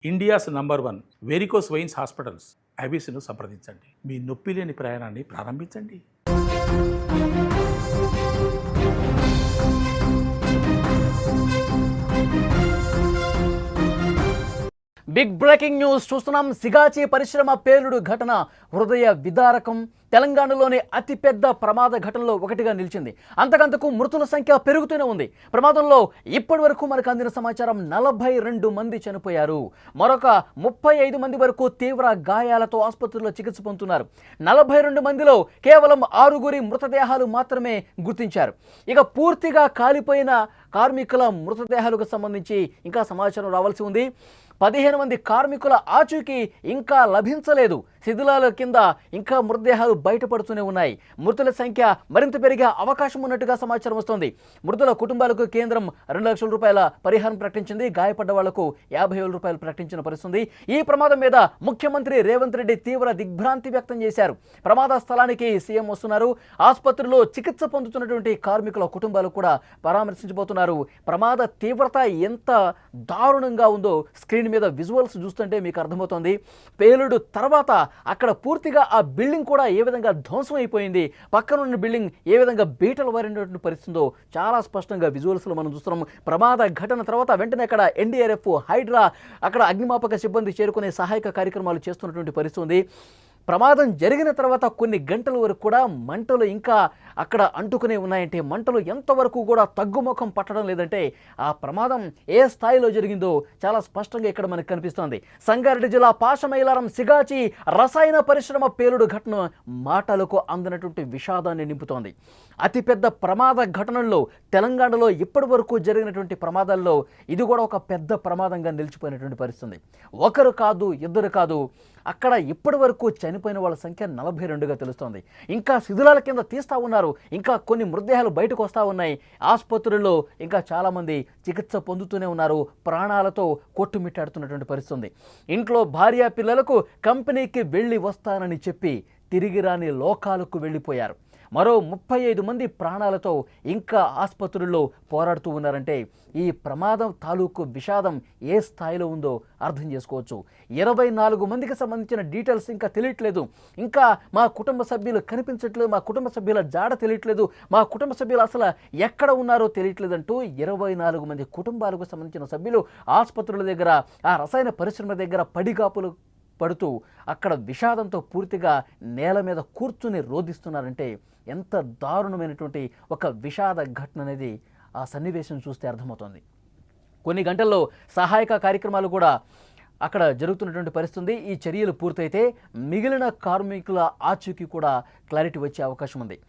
India's number 1 varicose veins hospitals ఐబీసీను సంప్రదించండి. మీ నొప్పి లేని ప్రయాణాన్ని ప్రారంభించండి. బిగ్ బ్రేకింగ్ న్యూస్ చూస్తున్నాం. సిగాచి పరిశ్రమ పేలుడు ఘటన హృదయ విదారకం. తెలంగాణలోని అతిపెద్ద ప్రమాద ఘటనలో ఒకటిగా నిలిచింది. అంతకంతకు మృతుల సంఖ్య పెరుగుతూనే ఉంది. ప్రమాదంలో ఇప్పటి వరకు మనకు అందిన సమాచారం 42 మంది చనిపోయారు. మరొక 35 మంది వరకు తీవ్ర గాయాలతో ఆసుపత్రిలో చికిత్స పొందుతున్నారు. 42 మందిలో కేవలం 6 మృతదేహాలు మాత్రమే గుర్తించారు. ఇక పూర్తిగా కాలిపోయిన కార్మికుల మృతదేహాలకు సంబంధించి ఇంకా సమాచారం రావాల్సి ఉంది. 15 మంది కార్మికుల ఆచూకీ ఇంకా లభించలేదు. శిథిలాల కింద ఇంకా మృతదేహాలు బయటపడుతూనే ఉన్నాయి. మృతుల సంఖ్య మరింత పెరిగే అవకాశం ఉన్నట్టుగా సమాచారం వస్తోంది. మృతుల కుటుంబాలకు కేంద్రం 2 లక్షల రూపాయల పరిహారం ప్రకటించింది. గాయపడ్డ వాళ్లకు 50,000 రూపాయలు ప్రకటించిన పరిస్థితి. ఈ ప్రమాదం మీద ముఖ్యమంత్రి రేవంత్ రెడ్డి తీవ్ర దిగ్భ్రాంతి వ్యక్తం చేశారు. ప్రమాద స్థలానికి సీఎం వస్తున్నారు. ఆసుపత్రిలో చికిత్స పొందుతున్నటువంటి కార్మికుల కుటుంబాలు కూడా పరామర్శించబోతున్నారు. ప్రమాద తీవ్రత ఎంత దారుణంగా ఉందో స్క్రీన్ మీద విజువల్స్ చూస్తుంటే మీకు అర్థమవుతోంది. పేలుడు తర్వాత అక్కడ పూర్తిగా ఆ బిల్డింగ్ కూడా ఏ విధంగా ధ్వంసం అయిపోయింది, పక్కన ఉన్న బిల్డింగ్ ఏ విధంగా బీటలు వారినటువంటి పరిస్థితుందో చాలా స్పష్టంగా విజువల్స్లో మనం చూస్తున్నాం. ప్రమాద ఘటన తర్వాత వెంటనే అక్కడ ఎన్డీఆర్ఎఫ్, హైడ్రా, అక్కడ అగ్నిమాపక సిబ్బంది చేరుకునే సహాయక కార్యక్రమాలు చేస్తున్నటువంటి పరిస్థితి ఉంది. ప్రమాదం జరిగిన తర్వాత కొన్ని గంటల వరకు కూడా మంటలు ఇంకా అక్కడ అంటుకునే ఉన్నాయంటే మంటలు ఎంతవరకు కూడా తగ్గుముఖం పట్టడం లేదంటే ఆ ప్రమాదం ఏ స్థాయిలో జరిగిందో చాలా స్పష్టంగా ఇక్కడ మనకు కనిపిస్తోంది. సంగారెడ్డి జిల్లా పాషమైలారం సిగాచి రసాయన పరిశ్రమ పేలుడు ఘటన మాటలకు అందనటువంటి విషాదాన్ని నింపుతోంది. అతిపెద్ద ప్రమాద ఘటనల్లో తెలంగాణలో ఇప్పటి వరకు జరిగినటువంటి ప్రమాదాల్లో ఇది కూడా ఒక పెద్ద ప్రమాదంగా నిలిచిపోయినటువంటి పరిస్థితి. ఒకరు కాదు, ఇద్దరు కాదు, అక్కడ ఇప్పటి వరకు చనిపోయిన వాళ్ళ సంఖ్య 42గా తెలుస్తోంది. ఇంకా శిథిలాల కింద తీస్తూ ఉన్నారు. ఇంకా కొన్ని మృతదేహాలు బయటకు వస్తూ ఉన్నాయి. ఆసుపత్రుల్లో ఇంకా చాలామంది చికిత్స పొందుతూనే ఉన్నారు. ప్రాణాలతో కొట్టుమిట్టాడుతున్నటువంటి పరిస్థితి. ఇంట్లో భార్య పిల్లలకు కంపెనీకి వెళ్ళి వస్తానని చెప్పి తిరిగి రాని లోకాలకు వెళ్ళిపోయారు. మరో 35 మంది ప్రాణాలతో ఇంకా ఆసుపత్రుల్లో పోరాడుతూ ఉన్నారంటే ఈ ప్రమాదం తాలూకు విషాదం ఏ స్థాయిలో ఉందో అర్థం చేసుకోవచ్చు. 24 మందికి సంబంధించిన డీటెయిల్స్ ఇంకా తెలియట్లేదు. ఇంకా మా కుటుంబ సభ్యులు కనిపించట్లేదు, మా కుటుంబ సభ్యుల జాడ తెలియట్లేదు, మా కుటుంబ సభ్యులు అసలు ఎక్కడ ఉన్నారో తెలియట్లేదంటూ 24 మంది కుటుంబాలకు సంబంధించిన సభ్యులు ఆసుపత్రుల దగ్గర, ఆ రసాయన పరిశ్రమ దగ్గర పడిగాపులు పడుతూ అక్కడ విషాదంతో పూర్తిగా నేల మీద కూర్చుని రోధిస్తున్నారంటే ఎంత దారుణమైనటువంటి ఒక విషాద ఘటన అనేది ఆ సన్నివేశం చూస్తే అర్థమవుతుంది. కొన్ని గంటల్లో సహాయక కార్యక్రమాలు కూడా అక్కడ జరుగుతున్నటువంటి పరిస్థితి. ఈ చర్యలు పూర్తయితే మిగిలిన కార్మికుల ఆచూకీ కూడా క్లారిటీ వచ్చే అవకాశం ఉంది.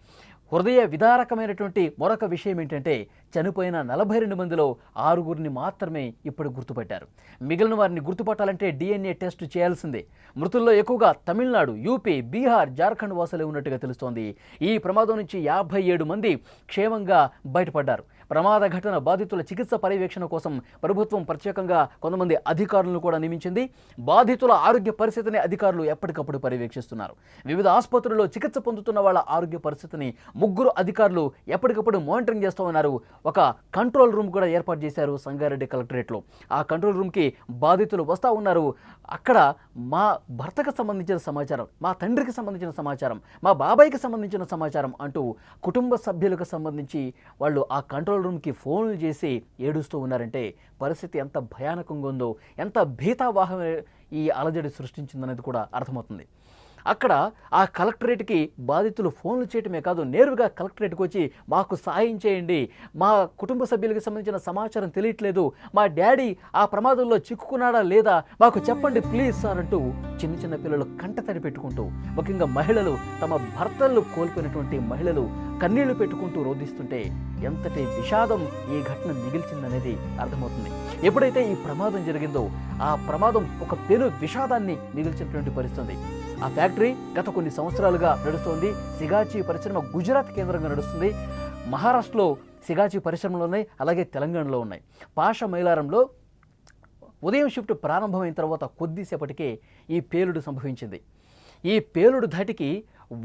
హృదయ విదారకమైనటువంటి మరొక విషయం ఏంటంటే చనిపోయిన 42 మందిలో 6 మాత్రమే ఇప్పుడు గుర్తుపట్టారు. మిగిలిన వారిని గుర్తుపట్టాలంటే DNA టెస్ట్ చేయాల్సిందే. మృతుల్లో ఎక్కువగా తమిళనాడు, యూపీ, బీహార్, జార్ఖండ్ వాసులే ఉన్నట్టుగా తెలుస్తోంది. ఈ ప్రమాదం నుంచి 57 మంది క్షేమంగా బయటపడ్డారు. ప్రమాద ఘటన బాధితుల చికిత్స పర్యవేక్షణ కోసం ప్రభుత్వం ప్రత్యేకంగా కొంతమంది అధికారులను కూడా నియమించింది. బాధితుల ఆరోగ్య పరిస్థితిని అధికారులు ఎప్పటికప్పుడు పర్యవేక్షిస్తున్నారు. వివిధ ఆసుపత్రుల్లో చికిత్స పొందుతున్న వాళ్ళ ఆరోగ్య పరిస్థితిని 3 అధికారులు ఎప్పటికప్పుడు మానిటరింగ్ చేస్తూ ఉన్నారు. ఒక కంట్రోల్ రూమ్ కూడా ఏర్పాటు చేశారు సంగారెడ్డి కలెక్టరేట్లో. ఆ కంట్రోల్ రూమ్కి బాధితులు వస్తూ ఉన్నారు. అక్కడ మా భర్తకు సంబంధించిన సమాచారం, మా తండ్రికి సంబంధించిన సమాచారం, మా బాబాయికి సంబంధించిన సమాచారం అంటూ కుటుంబ సభ్యులకు సంబంధించి వాళ్ళు ఆ కంట్రోల్ రూమ్కి ఫోన్లు చేసి ఏడుస్తూ ఉన్నారంటే పరిస్థితి ఎంత భయానకంగా ఉందో, ఎంత భీతావాహం ఈ అలజడి సృష్టించిందనేది కూడా అర్థమవుతుంది. అక్కడ ఆ కలెక్టరేట్కి బాధితులు ఫోన్లు చేయటమే కాదు, నేరుగా కలెక్టరేట్కి వచ్చి మాకు సాయం చేయండి, మా కుటుంబ సభ్యులకు సంబంధించిన సమాచారం తెలియట్లేదు, మా డాడీ ఆ ప్రమాదంలో చిక్కుకున్నాడా లేదా మాకు చెప్పండి ప్లీజ్ సార్ అంటూ చిన్న చిన్న పిల్లలు కంటతడి పెట్టుకుంటూ, ముఖ్యంగా మహిళలు తమ భర్తలు కోల్పోయినటువంటి మహిళలు కన్నీళ్లు పెట్టుకుంటూ రోధిస్తుంటే ఎంతటి విషాదం ఈ ఘటన మిగిల్చిందనేది అర్థమవుతుంది. ఎప్పుడైతే ఈ ప్రమాదం జరిగిందో ఆ ప్రమాదం ఒక పెను విషాదాన్ని మిగిల్చినటువంటి పరిస్థితి. ఆ ఫ్యాక్టరీ గత కొన్ని సంవత్సరాలుగా నడుస్తుంది. సిగాచి పరిశ్రమ గుజరాత్ కేంద్రంగా నడుస్తుంది. మహారాష్ట్రలో సిగాచి పరిశ్రమలు ఉన్నాయి, అలాగే తెలంగాణలో ఉన్నాయి. పాషమైలారంలో ఉదయం షిఫ్ట్ ప్రారంభమైన తర్వాత కొద్దిసేపటికే ఈ పేలుడు సంభవించింది. ఈ పేలుడు ధాటికి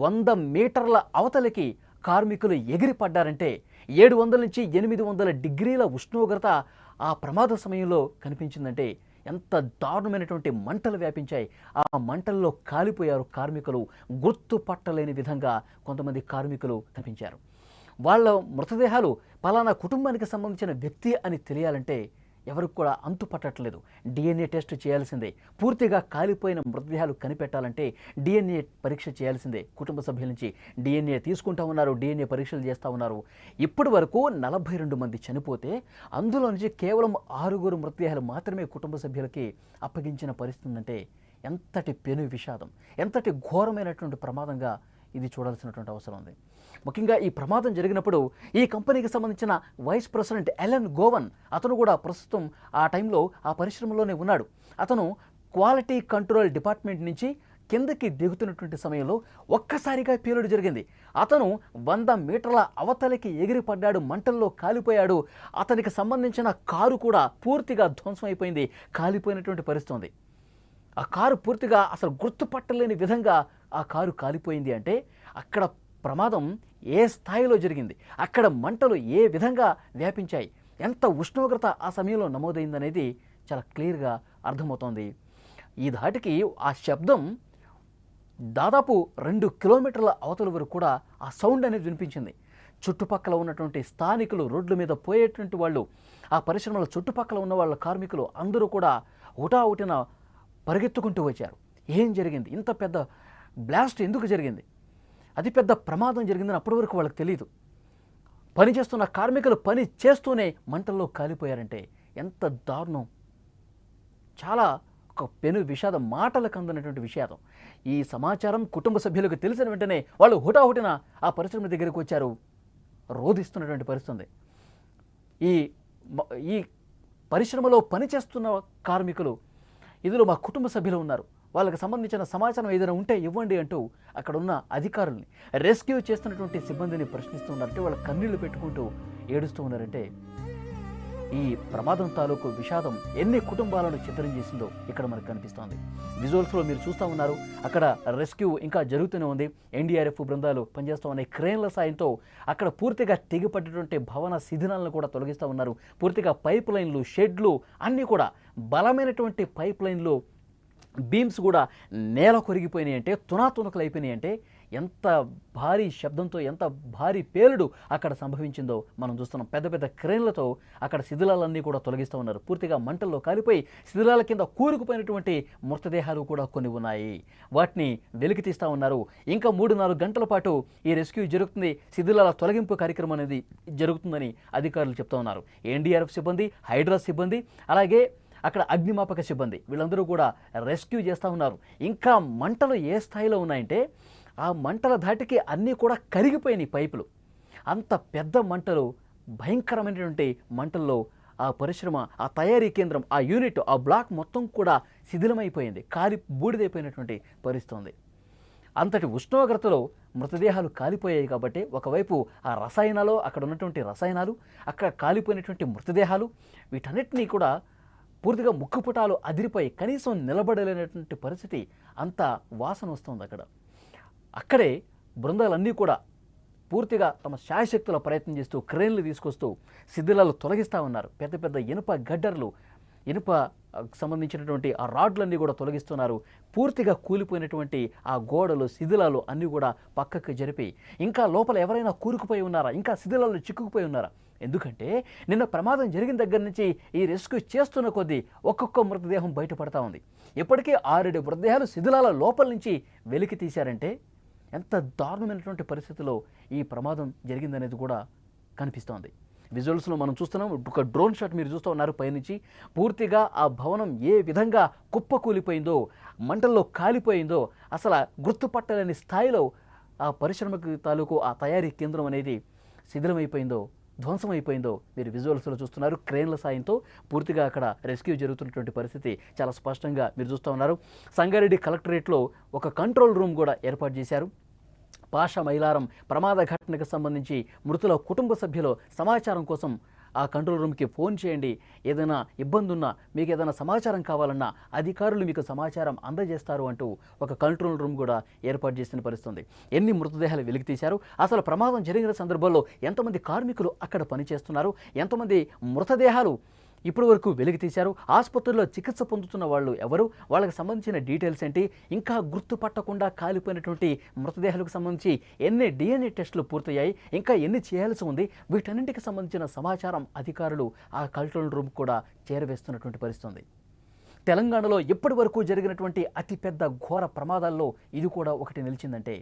100 మీటర్ల అవతలికి కార్మికులు ఎగిరిపడ్డారంటే 700 నుంచి 800 డిగ్రీల ఉష్ణోగ్రత ఆ ప్రమాద సమయంలో కనిపించిందంటే ఎంత దారుణమైనటువంటి మంటలు వ్యాపించాయి. ఆ మంటల్లో కాలిపోయారు కార్మికులు. గుర్తుపట్టలేని విధంగా కొంతమంది కార్మికులు కనిపించారు. వాళ్ళ మృతదేహాలు పలానా కుటుంబానికి సంబంధించిన వ్యక్తి అని తెలియాలంటే ఎవరికి కూడా అంతు పట్టట్లేదు. డిఎన్ఏ టెస్ట్ చేయాల్సిందే. పూర్తిగా కాలిపోయిన మృతదేహాలు కనిపెట్టాలంటే డిఎన్ఏ పరీక్ష చేయాల్సిందే. కుటుంబ సభ్యుల నుంచి డిఎన్ఏ తీసుకుంటా ఉన్నారు, డిఎన్ఏ పరీక్షలు చేస్తూ ఉన్నారు. ఇప్పటి వరకు 42 మంది చనిపోతే అందులో నుంచి కేవలం 6 మృతదేహాలు మాత్రమే కుటుంబ సభ్యులకి అప్పగించిన పరిస్థితి ఉందంటే ఎంతటి పెను విషాదం, ఎంతటి ఘోరమైనటువంటి ప్రమాదంగా ఇది చూడాల్సినటువంటి అవసరం ఉంది. ముఖ్యంగా ఈ ప్రమాదం జరిగినప్పుడు ఈ కంపెనీకి సంబంధించిన వైస్ ప్రెసిడెంట్ ఎలెన్ గోవన్, అతను కూడా ప్రస్తుతం ఆ టైంలో ఆ పరిశ్రమలోనే ఉన్నాడు. అతను క్వాలిటీ కంట్రోల్ డిపార్ట్మెంట్ నుంచి కిందకి దిగుతున్నటువంటి సమయంలో ఒక్కసారిగా పేలుడు జరిగింది. అతను 100 మీటర్ల అవతలికి ఎగిరిపడ్డాడు, మంటల్లో కాలిపోయాడు. అతనికి సంబంధించిన కారు కూడా పూర్తిగా ధ్వంసం అయిపోయింది, కాలిపోయినటువంటి పరిస్థితి ఉంది. ఆ కారు పూర్తిగా అసలు గుర్తుపట్టలేని విధంగా ఆ కారు కాలిపోయింది. అంటే అక్కడ ప్రమాదం ఏ స్థాయిలో జరిగింది, అక్కడ మంటలు ఏ విధంగా వ్యాపించాయి, ఎంత ఉష్ణోగ్రత ఆ సమయంలో నమోదైందనేది చాలా క్లియర్గా అర్థమవుతోంది. ఈ ధాటికి ఆ శబ్దం దాదాపు 2 కిలోమీటర్ల అవతల వరకు కూడా ఆ సౌండ్ అనేది వినిపించింది. చుట్టుపక్కల ఉన్నటువంటి స్థానికులు, రోడ్ల మీద పోయేటువంటి వాళ్ళు, ఆ పరిశ్రమల చుట్టుపక్కల ఉన్న వాళ్ళ కార్మికులు అందరూ కూడా హుటాహుటిన పరిగెత్తుకుంటూ వచ్చారు. ఏం జరిగింది, ఇంత పెద్ద బ్లాస్ట్ ఎందుకు జరిగింది, అతి పెద్ద ప్రమాదం జరిగిందని అప్పటి వరకు వాళ్ళకి తెలియదు. పనిచేస్తున్న కార్మికులు పని చేస్తూనే మంటల్లో కాలిపోయారంటే ఎంత దారుణం. చాలా ఒక పెను విషాదం, మాటలకు అందనటువంటి విషాదం. ఈ సమాచారం కుటుంబ సభ్యులకు తెలిసిన వెంటనే వాళ్ళు హుటాహుటిన ఆ పరిశ్రమ దగ్గరికి వచ్చారు, రోధిస్తున్నటువంటి పరిస్థితి. ఈ పరిశ్రమలో పనిచేస్తున్న కార్మికులు, ఇందులో మా కుటుంబ సభ్యులు ఉన్నారు, వాళ్ళకి సంబంధించిన సమాచారం ఏదైనా ఉంటే ఇవ్వండి అంటూ అక్కడ ఉన్న అధికారుల్ని, రెస్క్యూ చేస్తున్నటువంటి సిబ్బందిని ప్రశ్నిస్తూ ఉన్నారంటే, వాళ్ళ కన్నీళ్లు పెట్టుకుంటూ ఏడుస్తూ ఉన్నారంటే ఈ ప్రమాదం తాలూకు విషాదం ఎన్ని కుటుంబాలను చిత్రం చేసిందో ఇక్కడ మనకు కనిపిస్తోంది. విజువల్స్లో మీరు చూస్తూ ఉన్నారు. అక్కడ రెస్క్యూ ఇంకా జరుగుతూనే ఉంది. ఎన్డీఆర్ఎఫ్ బృందాలు పనిచేస్తూ ఉన్నాయి. క్రేన్ల సాయంతో అక్కడ పూర్తిగా తెగిపడ్డటువంటి భవన శిథిలాలను కూడా తొలగిస్తూ ఉన్నారు. పూర్తిగా పైప్ లైన్లు, షెడ్లు అన్నీ కూడా బలమైనటువంటి పైప్ లైన్లు, బీమ్స్ కూడా నేల కొరిగిపోయినాయి. అంటే తునాతునకలు అయిపోయినాయి. అంటే ఎంత భారీ శబ్దంతో, ఎంత భారీ పేలుడు అక్కడ సంభవించిందో మనం చూస్తున్నాం. పెద్ద పెద్ద క్రేన్లతో అక్కడ శిథిలాలన్నీ కూడా తొలగిస్తూ ఉన్నారు. పూర్తిగా మంటల్లో కాలిపోయి శిథిలాల కింద కూరుకుపోయినటువంటి మృతదేహాలు కూడా కొన్ని ఉన్నాయి. వాటిని వెలికి తీస్తూ ఉన్నారు. ఇంకా 3-4 గంటల పాటు ఈ రెస్క్యూ జరుగుతుంది. శిథిలాల తొలగింపు కార్యక్రమం అనేది జరుగుతుందని అధికారులు చెప్తూ ఉన్నారు. ఎన్డీఆర్ఎఫ్ సిబ్బంది, హైడ్రా సిబ్బంది, అలాగే అక్కడ అగ్నిమాపక సిబ్బంది, వీళ్ళందరూ కూడా రెస్క్యూ చేస్తూ ఉన్నారు. ఇంకా మంటలు ఏ స్థాయిలో ఉన్నాయంటే ఆ మంటల ధాటికి అన్నీ కూడా కరిగిపోయినాయి పైపులు. అంత పెద్ద మంటలు, భయంకరమైనటువంటి మంటల్లో ఆ పరిశ్రమ, ఆ తయారీ కేంద్రం, ఆ యూనిట్, ఆ బ్లాక్ మొత్తం కూడా శిథిలమైపోయింది, కాలి బూడిదైపోయినటువంటి పరిస్థితి ఉంది. అంతటి ఉష్ణోగ్రతలో మృతదేహాలు కాలిపోయాయి. కాబట్టి ఒకవైపు ఆ రసాయనాలు, అక్కడ ఉన్నటువంటి రసాయనాలు, అక్కడ కాలిపోయినటువంటి మృతదేహాలు, వీటన్నిటినీ కూడా పూర్తిగా ముక్కుపుటాలు అదిరిపోయి కనీసం నిలబడలేనటువంటి పరిస్థితి, అంత వాసన వస్తుంది అక్కడ. అక్కడే బృందాలన్నీ కూడా పూర్తిగా తమ శాయశక్తుల ప్రయత్నం చేస్తూ క్రేన్లు తీసుకొస్తూ శిథిలాలు తొలగిస్తూ ఉన్నారు. పెద్ద పెద్ద ఇనుప గడ్డర్లు, ఇనుప సంబంధించినటువంటి ఆ రాడ్లన్నీ కూడా తొలగిస్తున్నారు. పూర్తిగా కూలిపోయినటువంటి ఆ గోడలు, శిథిలాలు అన్నీ కూడా పక్కకు జరిపి, ఇంకా లోపల ఎవరైనా కూరుకుపోయి ఉన్నారా, ఇంకా శిథిలాలు చిక్కుకుపోయి ఉన్నారా? ఎందుకంటే నిన్న ప్రమాదం జరిగిన దగ్గర నుంచి ఈ రెస్క్యూ చేస్తున్న కొద్దీ ఒక్కొక్క మృతదేహం బయటపడతా ఉంది. ఇప్పటికే 6 మృతదేహాలు శిథిలాల లోపల నుంచి వెలికి తీశారంటే ఎంత దారుణమైనటువంటి పరిస్థితిలో ఈ ప్రమాదం జరిగిందనేది కూడా కనిపిస్తోంది. విజువల్స్లో మనం చూస్తున్నాం. ఒక డ్రోన్ షాట్ మీరు చూస్తూ ఉన్నారు పైనుంచి. పూర్తిగా ఆ భవనం ఏ విధంగా కుప్పకూలిపోయిందో, మంటల్లో కాలిపోయిందో, అసలు గుర్తుపట్టలేని స్థాయిలో ఆ పరిశ్రమకు తాలూకు ఆ తయారీ కేంద్రం అనేది శిథిలమైపోయిందో, ధ్వంసమైపోయిందో మీరు విజువల్స్లో చూస్తున్నారు. క్రేన్ల సాయంతో పూర్తిగా అక్కడ రెస్క్యూ జరుగుతున్నటువంటి పరిస్థితి చాలా స్పష్టంగా మీరు చూస్తూ ఉన్నారు. సంగారెడ్డి కలెక్టరేట్లో ఒక కంట్రోల్ రూమ్ కూడా ఏర్పాటు చేశారు. పాషా మైలారం ప్రమాద ఘటనకు సంబంధించి మృతుల కుటుంబ సభ్యుల సమాచారం కోసం ఆ కంట్రోల్ రూమ్కి ఫోన్ చేయండి, ఏదైనా ఇబ్బంది ఉన్నా, మీకు ఏదైనా సమాచారం కావాలన్నా అధికారులు మీకు సమాచారం అందజేస్తారు అంటూ ఒక కంట్రోల్ రూమ్ కూడా ఏర్పాటు చేసిన పరిస్థితుంది. ఎన్ని మృతదేహాలు వెలికి తీశారు, అసలు ప్రమాదం జరిగిన సందర్భంలో ఎంతమంది కార్మికులు అక్కడ పనిచేస్తున్నారు, ఎంతమంది మృతదేహాలు ఇప్పటి వరకు వెలికి తీశారు. ఆసుపత్రుల్లో చికిత్స పొందుతున్న వాళ్ళు ఎవరు, వాళ్ళకి సంబంధించిన డీటెయిల్స్ ఏంటి, ఇంకా గుర్తుపట్టకుండా కాలిపోయినటువంటి మృతదేహాలకు సంబంధించి ఎన్ని DNA టెస్టులు పూర్తయ్యాయి, ఇంకా ఎన్ని చేయాల్సి ఉంది, వీటన్నింటికి సంబంధించిన సమాచారం అధికారులు ఆ కంట్రోల్ రూమ్ కూడా చేరవేస్తున్నటువంటి పరిస్థితి ఉంది. తెలంగాణలో ఇప్పటి వరకు జరిగినటువంటి అతిపెద్ద ఘోర ప్రమాదాల్లో ఇది కూడా ఒకటి నిలిచిందంటే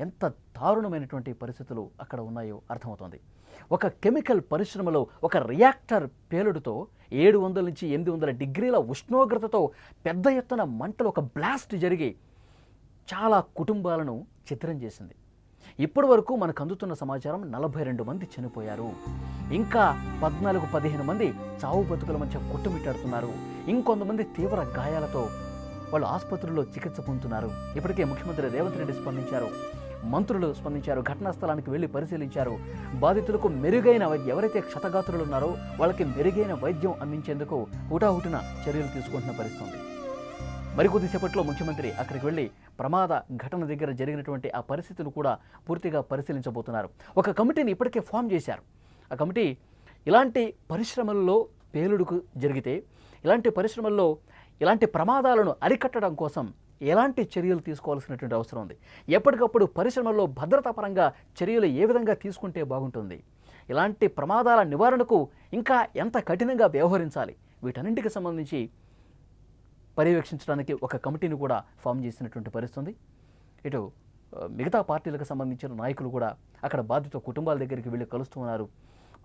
ఎంత దారుణమైనటువంటి పరిస్థితులు అక్కడ ఉన్నాయో అర్థమవుతోంది. ఒక కెమికల్ పరిశ్రమలో ఒక రియాక్టర్ పేలుడుతో 700 నుంచి 800 డిగ్రీల ఉష్ణోగ్రతతో పెద్ద ఎత్తున మంటలు, ఒక బ్లాస్ట్ జరిగి చాలా కుటుంబాలను చిత్రం చేసింది. ఇప్పటి వరకు మనకు అందుతున్న సమాచారం 42 మంది చనిపోయారు. ఇంకా 14-15 మంది చావు బతుకుల మధ్య కొట్టుమిట్టాడుతున్నారు. ఇంకొంతమంది తీవ్ర గాయాలతో వాళ్ళు ఆసుపత్రుల్లో చికిత్స పొందుతున్నారు. ఇప్పటికే ముఖ్యమంత్రి రేవంత్ రెడ్డి స్పందించారు, మంత్రులు స్పందించారు, ఘటనా స్థలానికి వెళ్ళి పరిశీలించారు. బాధితులకు మెరుగైన ఎవరైతే క్షతగాత్రులు ఉన్నారో వాళ్ళకి మెరుగైన వైద్యం అందించేందుకు హుటాహుటిన చర్యలు తీసుకుంటున్న పరిస్థితి. మరికొద్దిసేపట్లో ముఖ్యమంత్రి అక్కడికి వెళ్ళి ప్రమాద ఘటన దగ్గర జరిగినటువంటి ఆ పరిస్థితులు కూడా పూర్తిగా పరిశీలించబోతున్నారు. ఒక కమిటీని ఇప్పటికే ఫామ్ చేశారు. ఆ కమిటీ ఇలాంటి పరిశ్రమల్లో పేలుడుకు జరిగితే, ఇలాంటి పరిశ్రమల్లో ఇలాంటి ప్రమాదాలను అరికట్టడం కోసం ఎలాంటి చర్యలు తీసుకోవాల్సినటువంటి అవసరం ఉంది, ఎప్పటికప్పుడు పరిశ్రమల్లో భద్రతా పరంగా చర్యలు ఏ విధంగా తీసుకుంటే బాగుంటుంది, ఇలాంటి ప్రమాదాల నివారణకు ఇంకా ఎంత కఠినంగా వ్యవహరించాలి, వీటన్నింటికి సంబంధించి పర్యవేక్షించడానికి ఒక కమిటీని కూడా ఫామ్ చేసినటువంటి పరిస్థితి. ఇటు మిగతా పార్టీలకు సంబంధించిన నాయకులు కూడా అక్కడ బాధిత కుటుంబాల దగ్గరికి వెళ్ళి కలుస్తూ ఉన్నారు,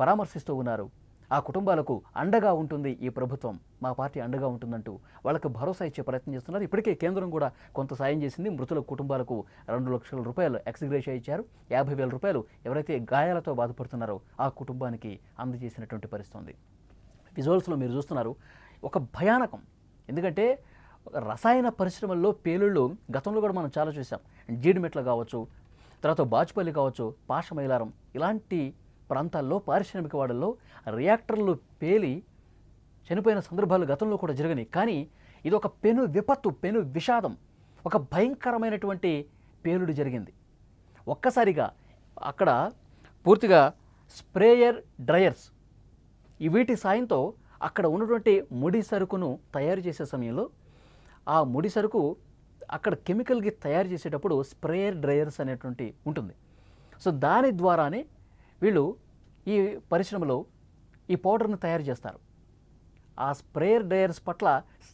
పరామర్శిస్తూ ఉన్నారు. ఆ కుటుంబాలకు అండగా ఉంటుంది ఈ ప్రభుత్వం, మా పార్టీ అండగా ఉంటుందంటూ వాళ్ళకు భరోసా ఇచ్చే ప్రయత్నం చేస్తున్నారు. ఇప్పటికే కేంద్రం కూడా కొంత సాయం చేసింది. మృతుల కుటుంబాలకు 2 లక్షల రూపాయలు ఎక్స్గ్రేషియా ఇచ్చారు. 50,000 రూపాయలు ఎవరైతే గాయాలతో బాధపడుతున్నారో ఆ కుటుంబానికి అందజేసినటువంటి పరిస్థితి ఉంది. విజువల్స్లో మీరు చూస్తున్నారు, ఒక భయానకం. ఎందుకంటే రసాయన పరిశ్రమల్లో పేలుళ్ళు గతంలో కూడా మనం చాలా చూసాం. జీడిమెట్ల కావచ్చు, తర్వాత బాచుపల్లి కావచ్చు, పాషమైలారం ఇలాంటి ప్రాంతాల్లో, పారిశ్రామిక వాడల్లో రియాక్టర్లు పేలి చనిపోయిన సందర్భాలు గతంలో కూడా జరిగినాయి. కానీ ఇది ఒక పెను విపత్తు, పెను విషాదం, ఒక భయంకరమైనటువంటి పేలుడు జరిగింది. ఒక్కసారిగా అక్కడ పూర్తిగా స్ప్రేయర్ డ్రయర్స్ వీటి సాయంతో అక్కడ ఉన్నటువంటి ముడి సరుకును తయారు చేసే సమయంలో ఆ ముడి సరుకు అక్కడ కెమికల్కి తయారు చేసేటప్పుడు స్ప్రేయర్ డ్రయర్స్ అనేటువంటి ఉంటుంది. సో దాని ద్వారానే వీళ్ళు ఈ పరిశ్రమలో ఈ పౌడర్ను తయారు చేస్తారు. ఆ స్ప్రేయర్ డ్రయర్స్ పట్ల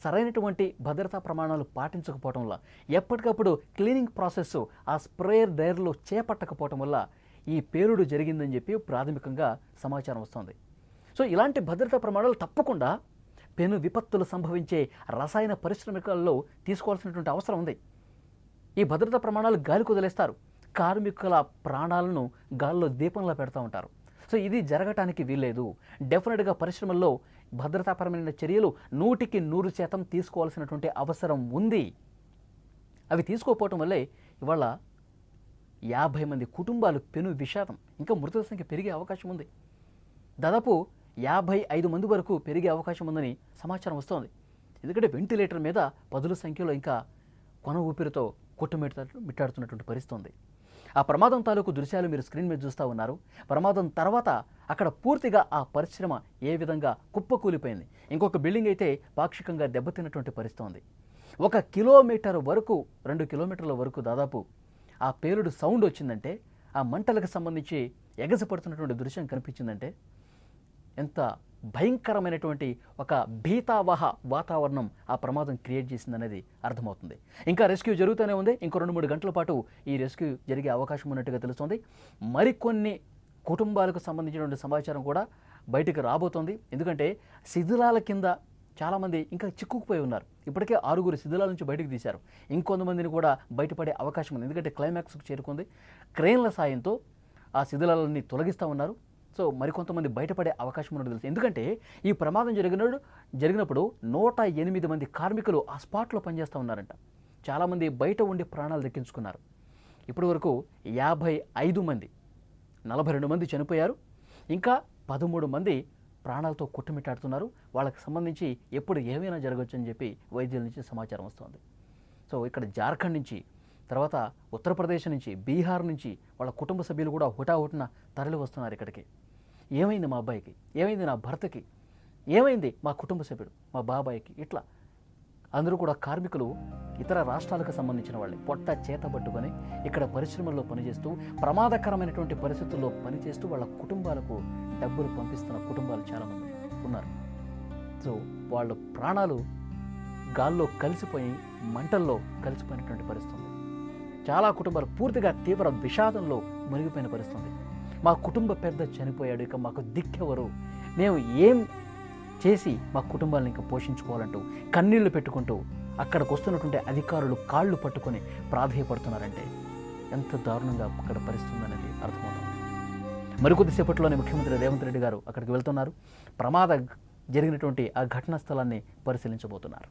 సరైనటువంటి భద్రతా ప్రమాణాలు పాటించకపోవటం వల్ల, ఎప్పటికప్పుడు క్లీనింగ్ ప్రాసెస్ ఆ స్ప్రేయర్ డ్రయర్లో చేపట్టకపోవటం వల్ల ఈ పేలుడు జరిగిందని చెప్పి ప్రాథమికంగా సమాచారం వస్తుంది. సో ఇలాంటి భద్రతా ప్రమాణాలు తప్పకుండా పెను విపత్తులు సంభవించే రసాయన పరిశ్రమల్లో తీసుకోవాల్సినటువంటి అవసరం ఉంది. ఈ భద్రతా ప్రమాణాలు గాలికి వదిలేస్తారు, కార్మికుల ప్రాణాలను గాల్లో దీపంలో పెడతా ఉంటారు. సో ఇది జరగటానికి వీల్లేదు. డెఫినెట్గా పరిశ్రమల్లో భద్రతాపరమైన చర్యలు 100% తీసుకోవాల్సినటువంటి అవసరం ఉంది. అవి తీసుకోకపోవటం వల్లే ఇవాళ 50 మంది కుటుంబాలు పెను విషాదం, ఇంకా మృతుల సంఖ్య పెరిగే అవకాశం ఉంది. దాదాపు 55 మంది వరకు పెరిగే అవకాశం ఉందని సమాచారం వస్తోంది. ఎందుకంటే వెంటిలేటర్ మీద 10ల సంఖ్యలో ఇంకా కొన ఊపిరితో మిట్టాడుతున్నటువంటి పరిస్థితి ఉంది. ఆ ప్రమాదం తాలూకు దృశ్యాలు మీరు స్క్రీన్ మీద చూస్తూ ఉన్నారు. ప్రమాదం తర్వాత అక్కడ పూర్తిగా ఆ పరిశ్రమ ఏ విధంగా కుప్పకూలిపోయింది. ఇంకొక బిల్డింగ్ అయితే పాక్షికంగా దెబ్బతిన్నటువంటి పరిస్థితి ఉంది. 1 కిలోమీటర్ వరకు, 2 కిలోమీటర్ల వరకు దాదాపు ఆ పేలుడు సౌండ్ వచ్చిందంటే, ఆ మంటలకు సంబంధించి ఎగసిపడుతున్నటువంటి దృశ్యం కనిపించిందంటే ఎంత భయంకరమైనటువంటి ఒక భీతావహ వాతావరణం ఆ ప్రమాదం క్రియేట్ చేసిందనేది అర్థమవుతుంది. ఇంకా రెస్క్యూ జరుగుతూనే ఉంది. ఇంకో 2-3 గంటల పాటు ఈ రెస్క్యూ జరిగే అవకాశం ఉన్నట్టుగా తెలుస్తోంది. మరికొన్ని కుటుంబాలకు సంబంధించినటువంటి సమాచారం కూడా బయటకు రాబోతోంది. ఎందుకంటే శిథిలాల కింద చాలామంది ఇంకా చిక్కుకుపోయి ఉన్నారు. ఇప్పటికే 6 శిథిలాల నుంచి బయటకు తీశారు. ఇంకొంతమందిని కూడా బయటపడే అవకాశం ఉంది. ఎందుకంటే క్లైమాక్స్కు చేరుకుంది. క్రేన్ల సాయంతో ఆ శిథిలాలన్నీ తొలగిస్తూ ఉన్నారు. సో మరికొంతమంది బయటపడే అవకాశం ఉన్నట్టు తెలుసు. ఎందుకంటే ఈ ప్రమాదం జరిగినప్పుడు 108 మంది కార్మికులు ఆ స్పాట్లో పనిచేస్తూ ఉన్నారంట. చాలామంది బయట ఉండి ప్రాణాలు దక్కించుకున్నారు. ఇప్పటి వరకు 55 మంది, 42 మంది చనిపోయారు. ఇంకా 13 మంది ప్రాణాలతో కొట్టుమిట్టాడుతున్నారు. వాళ్ళకి సంబంధించి ఎప్పుడు ఏమైనా జరగవచ్చు అని చెప్పి వైద్యుల నుంచి సమాచారం వస్తుంది. సో ఇక్కడ జార్ఖండ్ నుంచి, తర్వాత ఉత్తరప్రదేశ్ నుంచి, బీహార్ నుంచి వాళ్ళ కుటుంబ సభ్యులు కూడా హుటాహుటిన తరలి వస్తున్నారు ఇక్కడికి. ఏమైంది మా అబ్బాయికి, ఏమైంది నా భర్తకి, ఏమైంది? మా కుటుంబ సభ్యుడు, మా బాబాయికి, ఇట్లా అందరూ కూడా కార్మికులు ఇతర రాష్ట్రాలకు సంబంధించిన వాళ్ళే పొట్ట చేత పట్టుకొని ఇక్కడ పరిశ్రమల్లో పనిచేస్తూ ప్రమాదకరమైనటువంటి పరిస్థితుల్లో పనిచేస్తూ వాళ్ళ కుటుంబాలకు డబ్బులు పంపిస్తున్న కుటుంబాలు చాలామంది ఉన్నారు. సో వాళ్ళ ప్రాణాలు గాల్లో కలిసిపోయి మంటల్లో కలిసిపోయినటువంటి పరిస్థితి ఉంది. చాలా కుటుంబాలు పూర్తిగా తీవ్ర విషాదంలో మునిగిపోయిన పరిస్థితి. మా కుటుంబ పెద్ద చనిపోయాడు, ఇక మాకు దిక్కెవరు, మేము ఏం చేసి మా కుటుంబాలను ఇంకా పోషించుకోవాలంటూ కన్నీళ్లు పెట్టుకుంటూ అక్కడికి వస్తున్నటువంటి అధికారులు కాళ్ళు పట్టుకొని ప్రాధేయపడుతున్నారంటే ఎంత దారుణంగా అక్కడ పరిస్థితి అనేది అర్థమవుతుంది. మరికొద్దిసేపట్లోనే ముఖ్యమంత్రి రేవంత్ రెడ్డి గారు అక్కడికి వెళ్తున్నారు. ప్రమాదం జరిగినటువంటి ఆ ఘటనా స్థలాన్ని పరిశీలించబోతున్నారు.